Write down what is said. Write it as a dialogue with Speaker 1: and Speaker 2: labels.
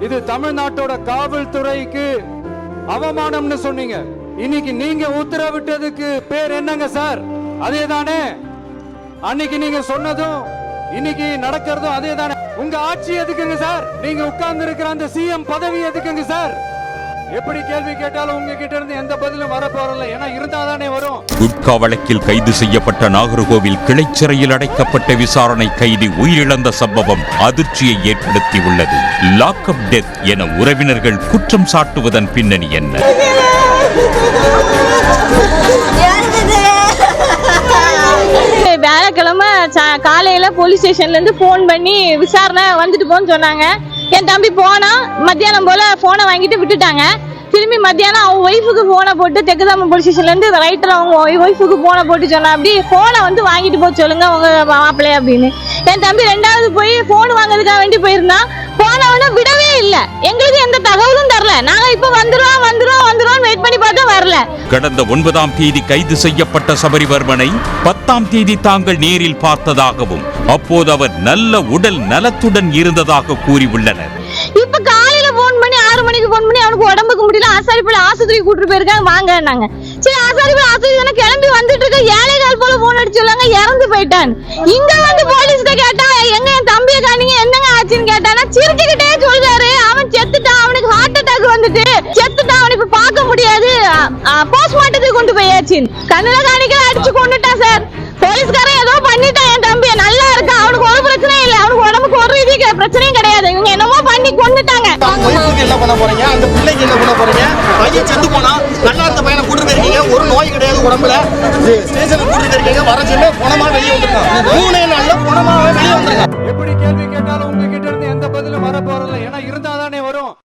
Speaker 1: இது தமிழ்நாட்டோட காவல்துறைக்கு அவமானம்னு சொன்னீங்க. இன்னைக்கு நீங்க உத்தரவிட்டதுக்கு பேர் என்னங்க சார்? அதேதானே அன்னைக்கு நீங்க சொன்னதும் இன்னைக்கு நடக்கிறதும் அதேதானே. உங்க ஆட்சி எதுக்குங்க சார்? நீங்க உட்கார்ந்து இருக்கிற அந்த சிஎம் பதவி எதுக்குங்க சார்? எப்படி கேள்வி கேட்டாலும் உங்ககிட்ட இருந்து எந்த பதிலும் வர போறல. ஏன்னா இருந்தாதானே வரும்.
Speaker 2: குட்கா வழக்கில் கைது செய்யப்பட்ட நாகர்கோவில் கிளைச்சிறையில் அடைக்கப்பட்ட விசாரணை கைதி உயிரிழந்த சம்பவம் அதிர்ச்சியை ஏற்படுத்தி உள்ளது. லாக்அப் டெத் என உறவினர்கள் குற்றம் சாட்டுவதன் பின்னணி என்ன?
Speaker 3: வியாழக்கிழமை காலையில போலீஸ் ஸ்டேஷன்ல இருந்து போன் பண்ணி விசாரணை வந்துட்டு போன்னு சொன்னாங்க. என் தம்பி போனா மத்தியானம் போல போனை வாங்கிட்டு விட்டுட்டாங்க. திரும்பி மத்தியானம் அவங்க ஒய்ஃபுக்கு போனை போட்டு தெக்குதாம போலீஸ் ஸ்டேஷன்ல இருந்து ரைட்டர் அவங்க ஒய்ஃபுக்கு போனை போட்டு சொன்னா, அப்படி போனை வந்து வாங்கிட்டு போக சொல்லுங்க உங்க மாப்பிள்ளை அப்படின்னு. என் தம்பி ரெண்டாவது போய் போன் வாங்குறதுக்காக வேண்டி போயிருந்தான். போனவன விடவே இல்ல. எங்களுக்கு எந்த தகவலும் தரல. நாங்க இப்ப வந்துரும் வெயிட் பண்ணி பார்த்தா வரல.
Speaker 2: கடந்த 9ஆம் தேதி கைது செய்யப்பட்ட சபரிவர்மனை 10ஆம் தேதி தாங்கள் நேரில் பார்த்ததாகவும் அப்போது அவர் நல்ல உடல் நலத்துடன் இருந்ததாக கூறியுள்ளனர்.
Speaker 3: இப்ப காலையில போன் பண்ணி 6 மணிக்கு போன் பண்ணி அவனுக்கு உடம்புக்கு முடியல, ஆசாரிப்பள்ளி ஆஸ்பத்திரிக்கு கூட்டிட்டு போயிருக்காங்க வாங்கன்னாங்க. சரி ஆசாரிப்பள்ளி ஆஸ்பத்திரி தானே கிளம்பி வந்துட்டு இருக்க, 7:15 போல போன் அடிச்சு சொல்லாங்க இறந்து போயிட்டான். இங்க வந்து போலீஸ்கிட்ட கேட்டா எங்க என் தம்பியை காணீங்க என்னங்க ஆச்சுன்னு கேட்டானா சிரிச்சுக்கிட்டே சொல்றாரு அவன் செத்துட்டான், அவனுக்கு ஹார்ட் அட்டாக் வந்துட்டு செத்துட்டான், அவன் இப்ப பார்க்க முடியாது, போஸ்ட்மார்ட்டத்துக்கு கொண்டு போயாச்சு. கண்ணுல காணிக்க அடிச்சு கொண்டுட்டான் சார். போலீஸ்காரன் ஏதோ பண்ணிட்டான், என் தம்பி நல்லா இருக்கா, அவனுக்கு ஒரு பிரச்சனையும் இல்லை, அவனுக்கு உடம்புக்கு ஒரு பிரச்சனையும் கிடையாது. இவங்க என்னமோ பண்ணி கொண்டுட்டாங்க.
Speaker 4: என்ன பண்ண போறீங்க? அந்த பிள்ளைக்கு என்ன பண்ண போறீங்க? பையன் செத்து போனா நல்லா இருந்த பையனை கூட்டு போயிருக்கீங்க, ஒரு நோய் கிடையாது உடம்புல, ஸ்டேஷனுக்கு கூட்டு போயிருக்கீங்க, வர சொல்லி பணமா வெளியே வந்துருக்கான். 3 நாள்ல பணமாவே வெளியே வந்துருக்கான்.
Speaker 1: எப்படி கேள்வி கேட்டாலும் உங்ககிட்ட இருந்து எந்த பதிலும் வர போறல. ஏன்னா இருந்தாதானே வரும்.